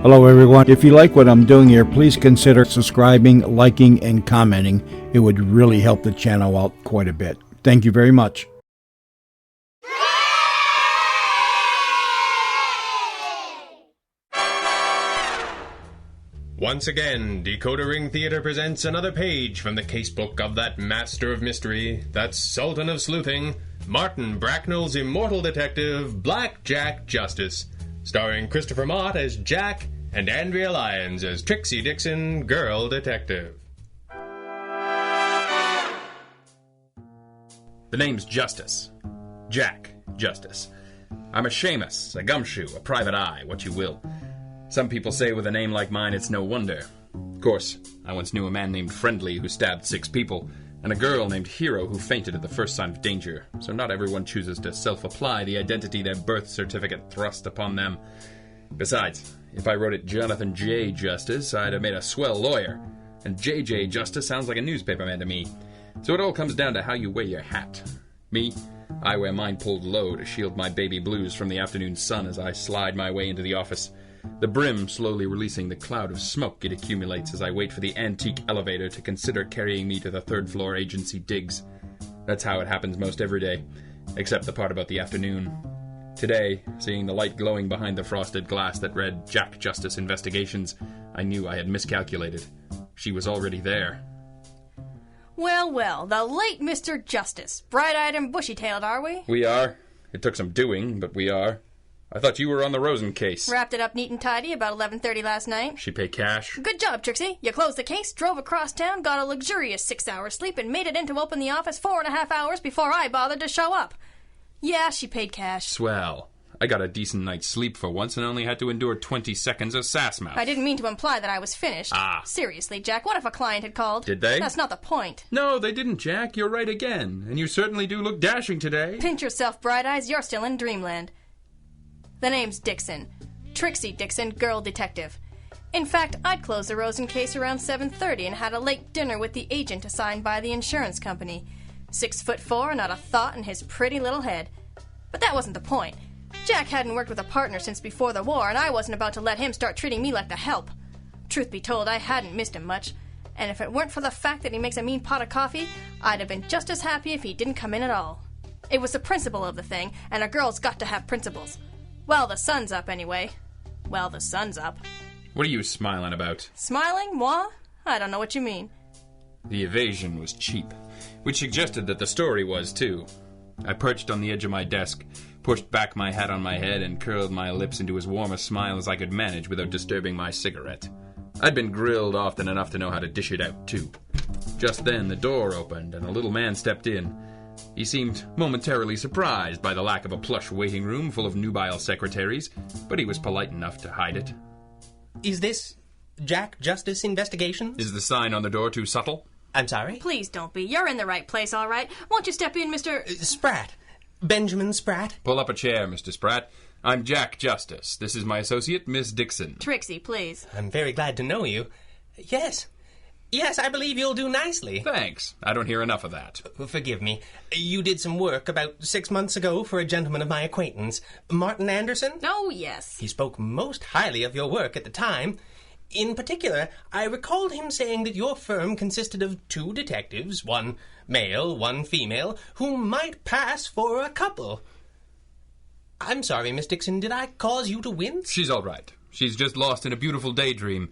Hello everyone. If you like what I'm doing here, please consider subscribing, liking, and commenting. It would really help the channel out quite a bit. Thank you very much. Once again, Decoder Ring Theater presents another page from the casebook of that master of mystery, that sultan of sleuthing, Martin Bracknell's immortal detective, Black Jack Justice, starring Christopher Mott as Jack and Andrea Lyons as Trixie Dixon, girl detective. The name's Justice. Jack Justice. I'm a Seamus, a gumshoe, a private eye, what you will. Some people say with a name like mine it's no wonder. Of course, I once knew a man named Friendly who stabbed 6 people, and a girl named Hero who fainted at the first sign of danger, so not everyone chooses to self-apply the identity their birth certificate thrust upon them. Besides, if I wrote it Jonathan J. Justice, I'd have made a swell lawyer, and JJ Justice sounds like a newspaperman to me. So it all comes down to how you wear your hat. Me, I wear mine pulled low to shield my baby blues from the afternoon sun as I slide my way into the office. The brim slowly releasing the cloud of smoke it accumulates as I wait for the antique elevator to consider carrying me to the 3rd floor agency digs. That's how it happens most every day, except the part about the afternoon. Today, seeing the light glowing behind the frosted glass that read Jack Justice Investigations, I knew I had miscalculated. She was already there. Well, well, the late Mr. Justice. Bright-eyed and bushy-tailed, are we? We are. It took some doing, but we are. I thought you were on the Rosen case. Wrapped it up neat and tidy about 11:30 last night. She pay cash? Good job, Trixie. You closed the case, drove across town, got a luxurious 6 hours sleep, and made it in to open the office 4.5 hours before I bothered to show up. Yeah, she paid cash. Swell. I got a decent night's sleep for once and only had to endure 20 seconds of sass mouth. I didn't mean to imply that I was finished. Seriously, Jack, what if a client had called? Did they? That's not the point. No, they didn't, Jack. You're right again. And you certainly do look dashing today. Pinch yourself, Bright Eyes. You're still in dreamland. The name's Dixon. Trixie Dixon, girl detective. In fact, I'd closed the Rosen case around 7:30 and had a late dinner with the agent assigned by the insurance company. 6'4", not a thought in his pretty little head. But that wasn't the point. Jack hadn't worked with a partner since before the war, and I wasn't about to let him start treating me like the help. Truth be told, I hadn't missed him much, and if it weren't for the fact that he makes a mean pot of coffee, I'd have been just as happy if he didn't come in at all. It was the principle of the thing, and a girl's got to have principles. Well, the sun's up anyway. Well, the sun's up. What are you smiling about? Smiling? Moi? I don't know what you mean. The evasion was cheap, which suggested that the story was, too. I perched on the edge of my desk, pushed back my hat on my head, and curled my lips into as warm a smile as I could manage without disturbing my cigarette. I'd been grilled often enough to know how to dish it out, too. Just then, the door opened, and a little man stepped in. He seemed momentarily surprised by the lack of a plush waiting room full of nubile secretaries, but he was polite enough to hide it. Is this Jack Justice Investigations? Is the sign on the door too subtle? I'm sorry? Please don't be. You're in the right place, all right. Won't you step in, Mr. Spratt. Benjamin Spratt. Pull up a chair, Mr. Spratt. I'm Jack Justice. This is my associate, Miss Dixon. Trixie, please. I'm very glad to know you. Yes, I believe you'll do nicely. Thanks. I don't hear enough of that. Forgive me. You did some work about 6 months ago for a gentleman of my acquaintance, Martin Anderson? Oh, yes. He spoke most highly of your work at the time. In particular, I recalled him saying that your firm consisted of 2 detectives, one male, one female, who might pass for a couple. I'm sorry, Miss Dixon, did I cause you to wince? She's all right. She's just lost in a beautiful daydream.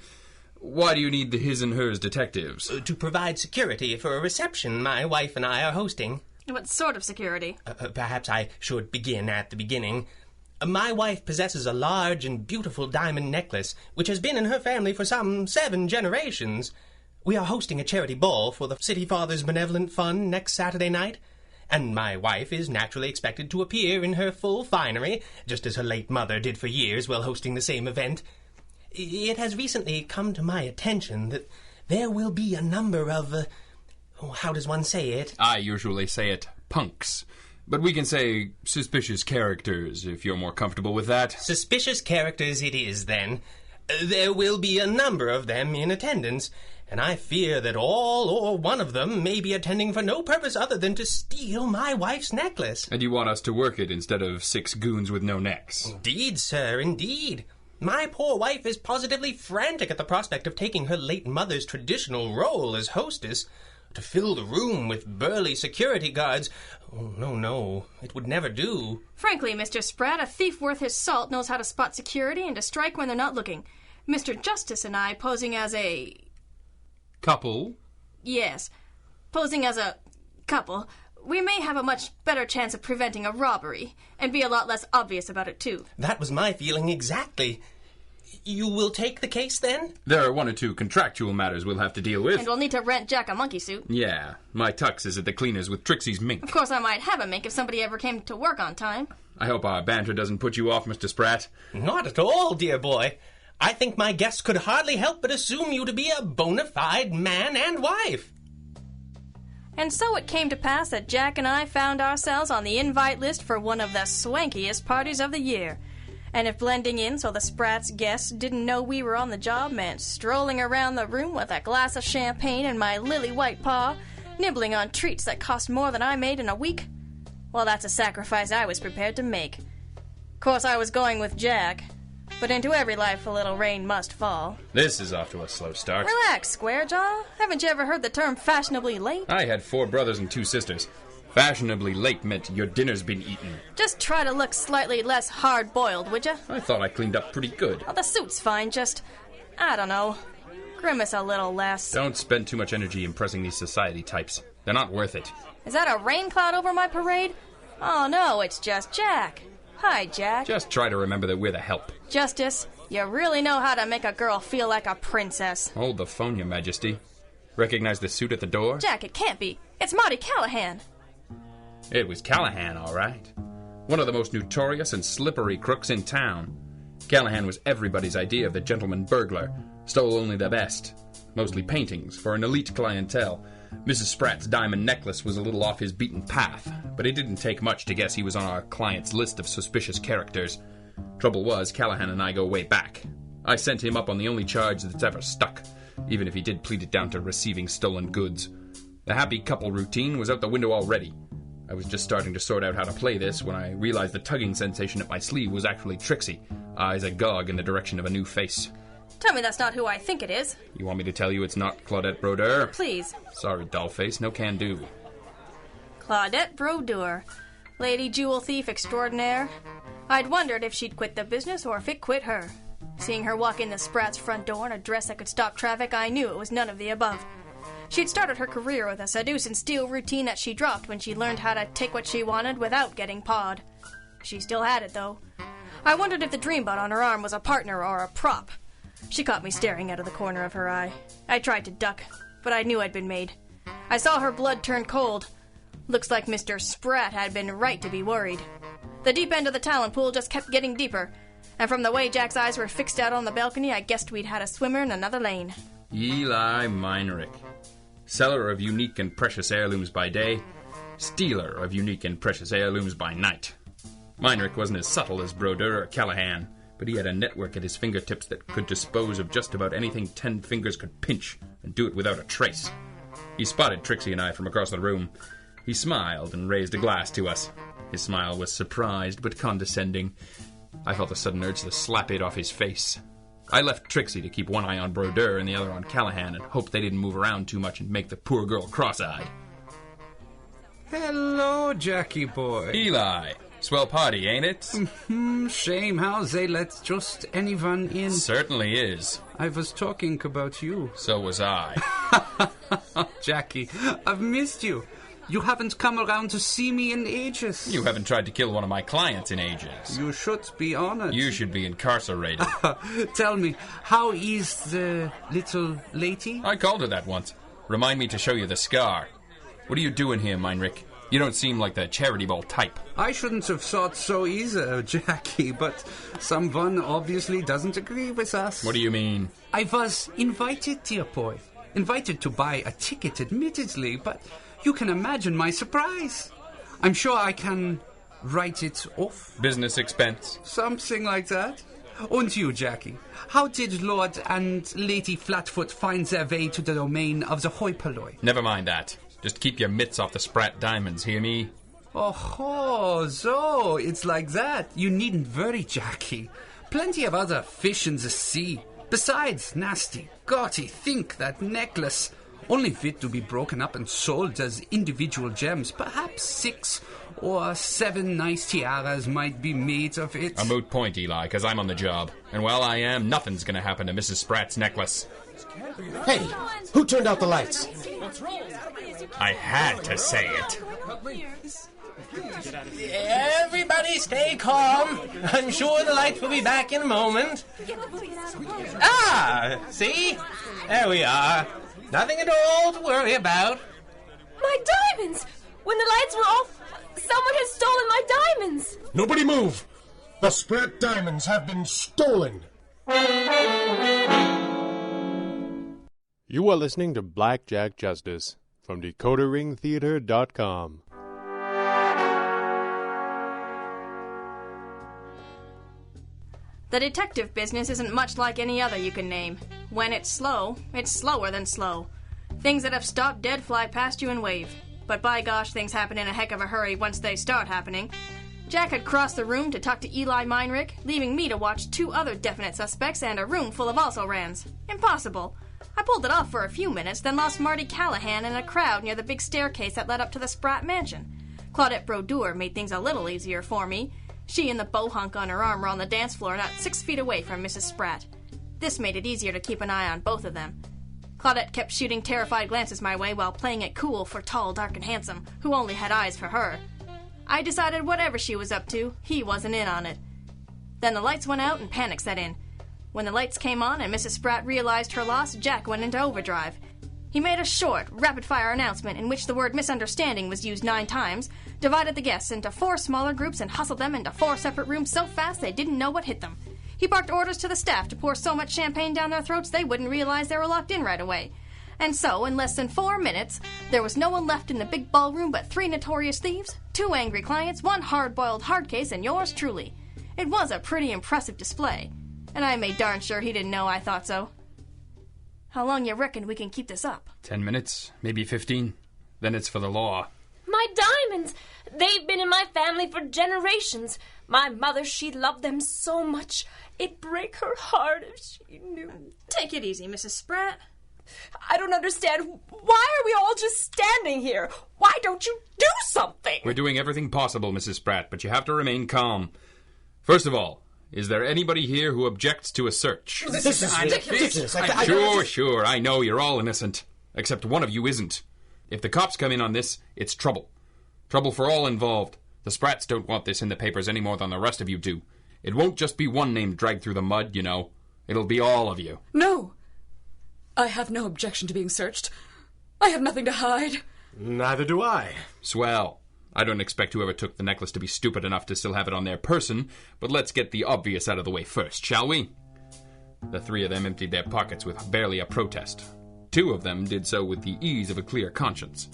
Why do you need the his and hers detectives? To provide security for a reception my wife and I are hosting. What sort of security? Perhaps I should begin at the beginning. My wife possesses a large and beautiful diamond necklace, which has been in her family for some 7 generations. We are hosting a charity ball for the City Fathers Benevolent Fund next Saturday night, and my wife is naturally expected to appear in her full finery, just as her late mother did for years while hosting the same event. It has recently come to my attention that there will be a number of, how does one say it? I usually say it, punks. But we can say suspicious characters, if you're more comfortable with that. Suspicious characters it is, then. There will be a number of them in attendance, and I fear that all or one of them may be attending for no purpose other than to steal my wife's necklace. And you want us to work it instead of 6 goons with no necks? Indeed, sir, indeed. My poor wife is positively frantic at the prospect of taking her late mother's traditional role as hostess. To fill the room with burly security guards. Oh, no, it would never do. Frankly, Mr. Spratt, a thief worth his salt knows how to spot security and to strike when they're not looking. Mr. Justice and I, posing as a... Couple? Yes, posing as a couple, we may have a much better chance of preventing a robbery, and be a lot less obvious about it, too. That was my feeling exactly. You will take the case, then? There are one or two contractual matters we'll have to deal with. And we'll need to rent Jack a monkey suit. Yeah, my tux is at the cleaners with Trixie's mink. Of course, I might have a mink if somebody ever came to work on time. I hope our banter doesn't put you off, Mr. Spratt. Not at all, dear boy. I think my guests could hardly help but assume you to be a bona fide man and wife. And so it came to pass that Jack and I found ourselves on the invite list for one of the swankiest parties of the year. And if blending in so the Spratts' guests didn't know we were on the job meant strolling around the room with a glass of champagne in my lily-white paw, nibbling on treats that cost more than I made in a week, well, that's a sacrifice I was prepared to make. Of course, I was going with Jack, but into every life a little rain must fall. This is off to a slow start. Relax, Squarejaw. Haven't you ever heard the term fashionably late? I had 4 brothers and 2 sisters. Fashionably late meant your dinner's been eaten. Just try to look slightly less hard-boiled, would you? I thought I cleaned up pretty good. Oh, the suit's fine, just, I don't know, grimace a little less. Don't spend too much energy impressing these society types. They're not worth it. Is that a rain cloud over my parade? Oh, no, it's just Jack. Hi, Jack. Just try to remember that we're the help. Justice, you really know how to make a girl feel like a princess. Hold the phone, Your Majesty. Recognize the suit at the door? Jack, it can't be. It's Marty Callahan. It was Callahan, all right. One of the most notorious and slippery crooks in town. Callahan was everybody's idea of the gentleman burglar. Stole only the best. Mostly paintings for an elite clientele. Mrs. Spratt's diamond necklace was a little off his beaten path, but it didn't take much to guess he was on our client's list of suspicious characters. Trouble was, Callahan and I go way back. I sent him up on the only charge that's ever stuck, even if he did plead it down to receiving stolen goods. The happy couple routine was out the window already. I was just starting to sort out how to play this when I realized the tugging sensation at my sleeve was actually Trixie, eyes agog in the direction of a new face. Tell me that's not who I think it is. You want me to tell you it's not Claudette Brodeur? Please. Sorry, dollface, no can do. Claudette Brodeur, lady jewel thief extraordinaire. I'd wondered if she'd quit the business or if it quit her. Seeing her walk in the Spratt's front door in a dress that could stop traffic, I knew it was none of the above. She'd started her career with a seduce and steal routine that she dropped when she learned how to take what she wanted without getting pawed. She still had it, though. I wondered if the dream bud on her arm was a partner or a prop. She caught me staring out of the corner of her eye. I tried to duck, but I knew I'd been made. I saw her blood turn cold. Looks like Mr. Spratt had been right to be worried. The deep end of the talent pool just kept getting deeper, and from the way Jack's eyes were fixed out on the balcony, I guessed we'd had a swimmer in another lane. Eli Meinrich. Seller of unique and precious heirlooms by day, stealer of unique and precious heirlooms by night. Meinrich wasn't as subtle as Brodeur or Callahan, but he had a network at his fingertips that could dispose of just about anything 10 fingers could pinch and do it without a trace. He spotted Trixie and I from across the room. He smiled and raised a glass to us. His smile was surprised but condescending. I felt a sudden urge to slap it off his face. I left Trixie to keep one eye on Brodeur and the other on Callahan and hoped they didn't move around too much and make the poor girl cross-eyed. Hello, Jackie boy. Eli, swell party, ain't it? Shame how they let just anyone in. Certainly is. I was talking about you. So was I. Jackie, I've missed you. You haven't come around to see me in ages. You haven't tried to kill one of my clients in ages. You should be honored. You should be incarcerated. Tell me, how is the little lady? I called her that once. Remind me to show you the scar. What are you doing here, Meinrich? You don't seem like the charity ball type. I shouldn't have thought so either, Jackie, but someone obviously doesn't agree with us. What do you mean? I was invited, dear boy. Invited to buy a ticket, admittedly, but you can imagine my surprise. I'm sure I can write it off. Business expense. Something like that. And you, Jackie, how did Lord and Lady Flatfoot find their way to the domain of the hoi polloi? Never mind that. Just keep your mitts off the Spratt diamonds, hear me? Oh, so it's like that. You needn't worry, Jackie. plenty of other fish in the sea. Besides, nasty, gaudy, think that necklace. Only fit to be broken up and sold as individual gems. Perhaps 6 or 7 nice tiaras might be made of it. A moot point, Eli, because I'm on the job. And while I am, nothing's going to happen to Mrs. Spratt's necklace. Hey, who turned out the lights? I had to say it. Everybody stay calm. I'm sure the lights will be back in a moment. Ah, see? There we are. Nothing at all to worry about. My diamonds! When the lights were off, someone has stolen my diamonds! Nobody move! The Spratt diamonds have been stolen! You are listening to Blackjack Justice from DecoderRingTheater.com. The detective business isn't much like any other you can name. When it's slow, it's slower than slow. Things that have stopped dead fly past you and wave. But by gosh, things happen in a heck of a hurry once they start happening. Jack had crossed the room to talk to Eli Meinrich, leaving me to watch 2 other definite suspects and a room full of also-rans. Impossible. I pulled it off for a few minutes, then lost Marty Callahan in a crowd near the big staircase that led up to the Spratt mansion. Claudette Brodeur made things a little easier for me. She and the bohunk on her arm were on the dance floor not 6 feet away from Mrs. Spratt. This made it easier to keep an eye on both of them. Claudette kept shooting terrified glances my way while playing it cool for tall, dark, and handsome, who only had eyes for her. I decided whatever she was up to, he wasn't in on it. Then the lights went out and panic set in. When the lights came on and Mrs. Spratt realized her loss, Jack went into overdrive. He made a short, rapid-fire announcement in which the word misunderstanding was used 9 times, divided the guests into 4 smaller groups, and hustled them into 4 separate rooms so fast they didn't know what hit them. He barked orders to the staff to pour so much champagne down their throats they wouldn't realize they were locked in right away. And so, in less than 4 minutes, there was no one left in the big ballroom but 3 notorious thieves, 2 angry clients, 1 hard-boiled hard case, and yours truly. It was a pretty impressive display, and I made darn sure he didn't know I thought so. How long you reckon we can keep this up? 10 minutes, maybe 15. Then it's for the law. My diamonds! They've been in my family for generations. My mother, she loved them so much. It'd break her heart if she knew. Take it easy, Mrs. Spratt. I don't understand. Why are we all just standing here? Why don't you do something? We're doing everything possible, Mrs. Spratt, but you have to remain calm. First of all, is there anybody here who objects to a search? This is ridiculous. Sure, I know you're all innocent. Except one of you isn't. If the cops come in on this, it's trouble. Trouble for all involved. The Spratts don't want this in the papers any more than the rest of you do. It won't just be one name dragged through the mud, you know. It'll be all of you. No. I have no objection to being searched. I have nothing to hide. Neither do I. Swell. I don't expect whoever took the necklace to be stupid enough to still have it on their person, but let's get the obvious out of the way first, shall we? The 3 of them emptied their pockets with barely a protest. 2 of them did so with the ease of a clear conscience.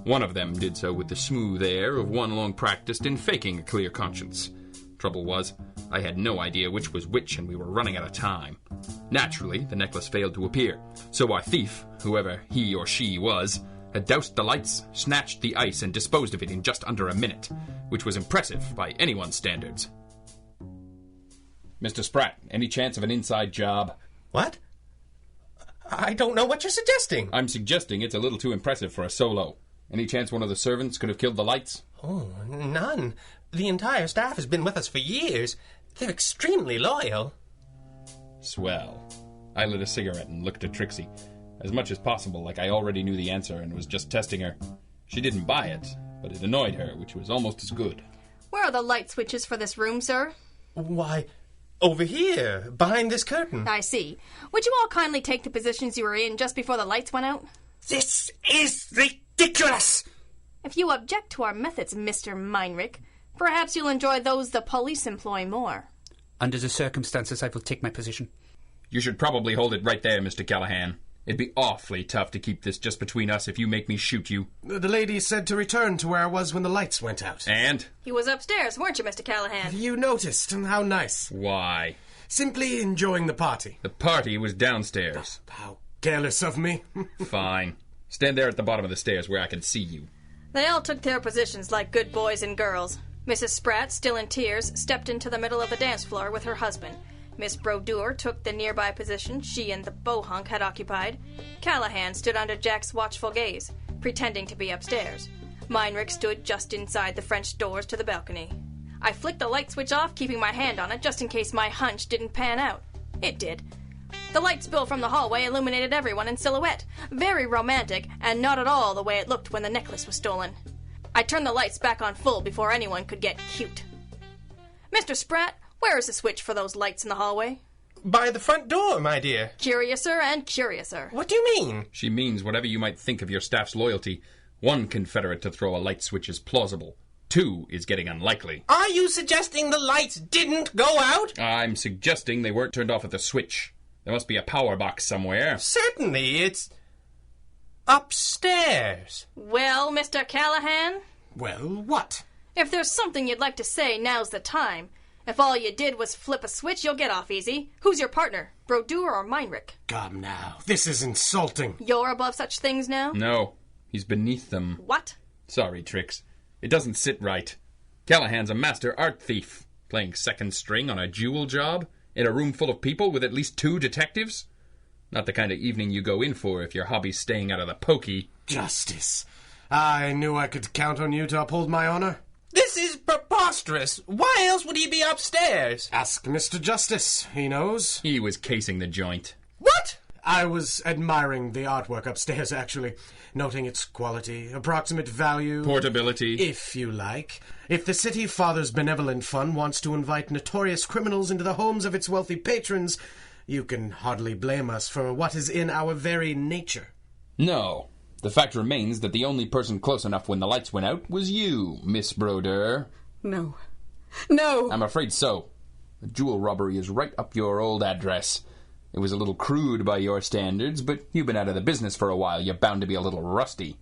1 of them did so with the smooth air of one long practiced in faking a clear conscience. Trouble was, I had no idea which was which, and we were running out of time. Naturally, the necklace failed to appear, so our thief, whoever he or she was, had doused the lights, snatched the ice, and disposed of it in just under a minute, which was impressive by anyone's standards. Mr. Spratt, any chance of an inside job? What? I don't know what you're suggesting. I'm suggesting it's a little too impressive for a solo. Any chance one of the servants could have killed the lights? Oh, none. The entire staff has been with us for years. They're extremely loyal. Swell. I lit a cigarette and looked at Trixie. As much as possible, like I already knew the answer and was just testing her. She didn't buy it, but it annoyed her, which was almost as good. Where are the light switches for this room, sir? Why, over here, behind this curtain. I see. Would you all kindly take the positions you were in just before the lights went out? This is ridiculous! If you object to our methods, Mr. Meinrich, perhaps you'll enjoy those the police employ more. Under the circumstances, I will take my position. You should probably hold it right there, Mr. Callahan. It'd be awfully tough to keep this just between us if you make me shoot you. The lady said to return to where I was when the lights went out. And? You was upstairs, weren't you, Mr. Callahan? You noticed. How nice. Why? Simply enjoying the party. The party was downstairs. How careless of me. Fine. Stand there at the bottom of the stairs where I can see you. They all took their positions like good boys and girls. Mrs. Spratt, still in tears, stepped into the middle of the dance floor with her husband. Miss Brodeur took the nearby position she and the bohunk had occupied. Callahan stood under Jack's watchful gaze, pretending to be upstairs. Meinrich stood just inside the French doors to the balcony. I flicked the light switch off, keeping my hand on it just in case my hunch didn't pan out. It did. The light spill from the hallway illuminated everyone in silhouette. Very romantic, and not at all the way it looked when the necklace was stolen. I turned the lights back on full before anyone could get cute. Mr. Spratt, where is the switch for those lights in the hallway? By the front door, my dear. Curiouser and curiouser. What do you mean? She means whatever you might think of your staff's loyalty. 1 Confederate to throw a light switch is plausible. 2 is getting unlikely. Are you suggesting the lights didn't go out? I'm suggesting they weren't turned off at the switch. There must be a power box somewhere. Certainly, it's upstairs. Well, Mr. Callahan? Well, what? If there's something you'd like to say, now's the time. If all you did was flip a switch, you'll get off easy. Who's your partner, Brodeur or Meinrich? Come now, this is insulting. You're above such things now? No, he's beneath them. What? Sorry, Trix. It doesn't sit right. Callahan's a master art thief, playing second string on a jewel job in a room full of people with at least 2 detectives. Not the kind of evening you go in for if your hobby's staying out of the pokey. Justice. I knew I could count on you to uphold my honor. This is preposterous. Why else would he be upstairs? Ask Mr. Justice. He knows. He was casing the joint. What? I was admiring the artwork upstairs, actually. Noting its quality, approximate value... Portability. If you like. If the City Fathers Benevolent Fund wants to invite notorious criminals into the homes of its wealthy patrons, you can hardly blame us for what is in our very nature. No. The fact remains that the only person close enough when the lights went out was you, Miss Brodeur. No. No! I'm afraid so. The jewel robbery is right up your old address. It was a little crude by your standards, but you've been out of the business for a while. You're bound to be a little rusty.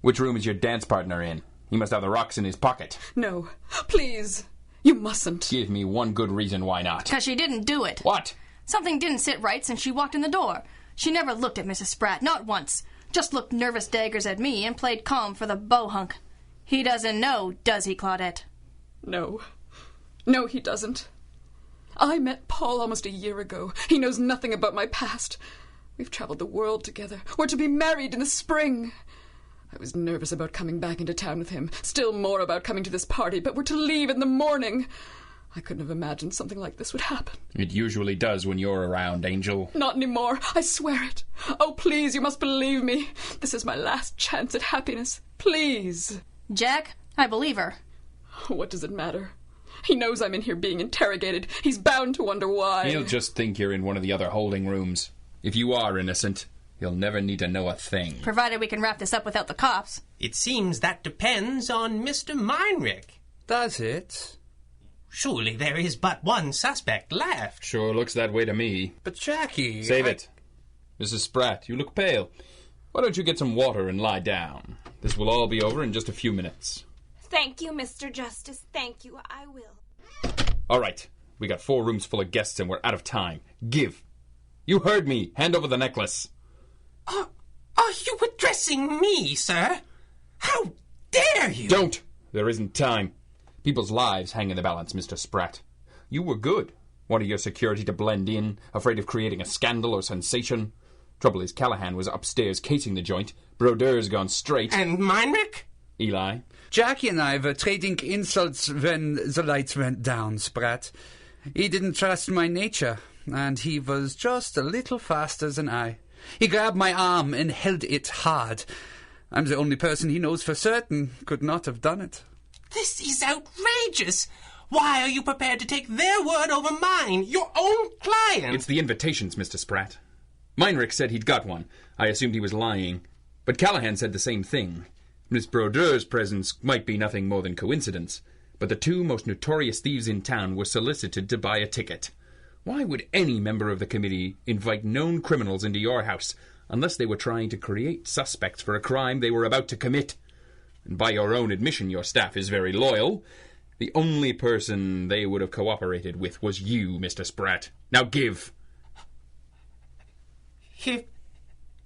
Which room is your dance partner in? He must have the rocks in his pocket. No. Please. You mustn't. Give me one good reason why not. 'Cause she didn't do it. What? Something didn't sit right since she walked in the door. She never looked at Mrs. Spratt, not once. Just looked nervous daggers at me and played calm for the bohunk. He doesn't know, does he, Claudette? No. No, he doesn't. I met Paul almost a year ago. He knows nothing about my past. We've traveled the world together. We're to be married in the spring. I was nervous about coming back into town with him, still more about coming to this party, but we're to leave in the morning. I couldn't have imagined something like this would happen. It usually does when you're around, Angel. Not anymore. I swear it. Oh, please, you must believe me. This is my last chance at happiness. Please. Jack, I believe her. What does it matter? He knows I'm in here being interrogated. He's bound to wonder why. He'll just think you're in one of the other holding rooms. If you are innocent, he'll never need to know a thing. Provided we can wrap this up without the cops. It seems that depends on Mr. Meinrich. Does it? Surely there is but one suspect left. Sure looks that way to me. But Jackie... Save it. Mrs. Spratt, you look pale. Why don't you get some water and lie down? This will all be over in just a few minutes. Thank you, Mr. Justice. Thank you. I will. All right. We got 4 rooms full of guests and we're out of time. Give. You heard me. Hand over the necklace. Are you addressing me, sir? How dare you? Don't. There isn't time. People's lives hang in the balance, Mr. Spratt. You were good. Wanted your security to blend in, afraid of creating a scandal or sensation. Trouble is, Callahan was upstairs casing the joint. Brodeur's gone straight. And Meinrich? Eli? Jackie and I were trading insults when the lights went down, Spratt. He didn't trust my nature, and he was just a little faster than I. He grabbed my arm and held it hard. I'm the only person he knows for certain could not have done it. This is outrageous. Why are you prepared to take their word over mine, your own client? It's the invitations, Mr. Spratt. Meinrich said he'd got one. I assumed he was lying. But Callahan said the same thing. Miss Brodeur's presence might be nothing more than coincidence, but the 2 most notorious thieves in town were solicited to buy a ticket. Why would any member of the committee invite known criminals into your house unless they were trying to create suspects for a crime they were about to commit? And by your own admission, your staff is very loyal. The only person they would have cooperated with was you, Mr. Spratt. Now give. Here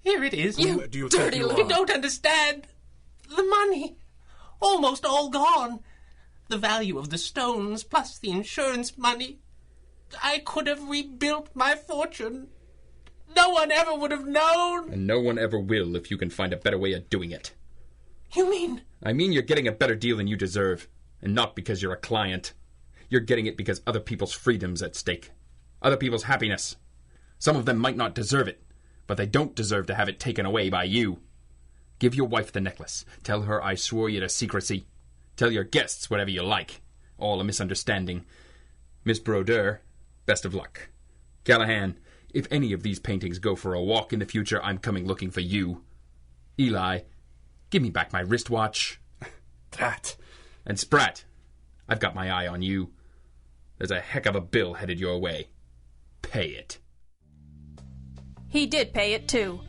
it is. You dirty little... You don't understand. The money. Almost all gone. The value of the stones plus the insurance money. I could have rebuilt my fortune. No one ever would have known. And no one ever will if you can find a better way of doing it. You mean? I mean you're getting a better deal than you deserve. And not because you're a client. You're getting it because other people's freedom's at stake. Other people's happiness. Some of them might not deserve it, but they don't deserve to have it taken away by you. Give your wife the necklace. Tell her I swore you to secrecy. Tell your guests whatever you like. All a misunderstanding. Miss Brodeur, best of luck. Callahan, if any of these paintings go for a walk in the future, I'm coming looking for you. Eli, give me back my wristwatch. Drat. And Spratt, I've got my eye on you. There's a heck of a bill headed your way. Pay it. He did pay it, too.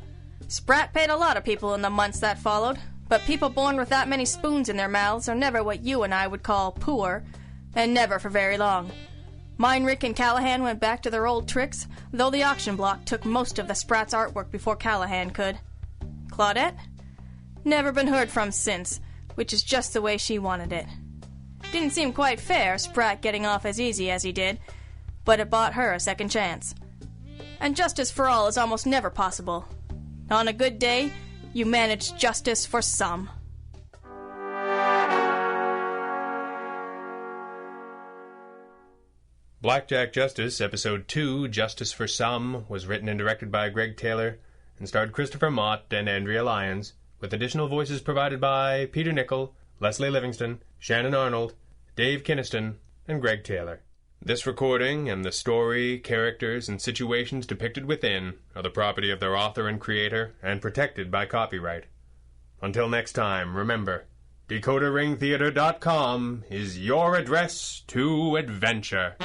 Spratt paid a lot of people in the months that followed, but people born with that many spoons in their mouths are never what you and I would call poor, and never for very long. Meinrich and Callahan went back to their old tricks, though the auction block took most of the Spratt's artwork before Callahan could. Claudette? Never been heard from since, which is just the way she wanted it. Didn't seem quite fair, Spratt getting off as easy as he did, but it bought her a second chance. And justice for all is almost never possible. On a good day, you manage justice for some. Blackjack Justice, Episode 2, Justice for Some, was written and directed by Greg Taylor and starred Christopher Mott and Andrea Lyons, with additional voices provided by Peter Nichol, Leslie Livingston, Shannon Arnold, Dave Kinniston, and Greg Taylor. This recording and the story, characters, and situations depicted within are the property of their author and creator and protected by copyright. Until next time, remember, DecoderRingTheater.com is your address to adventure.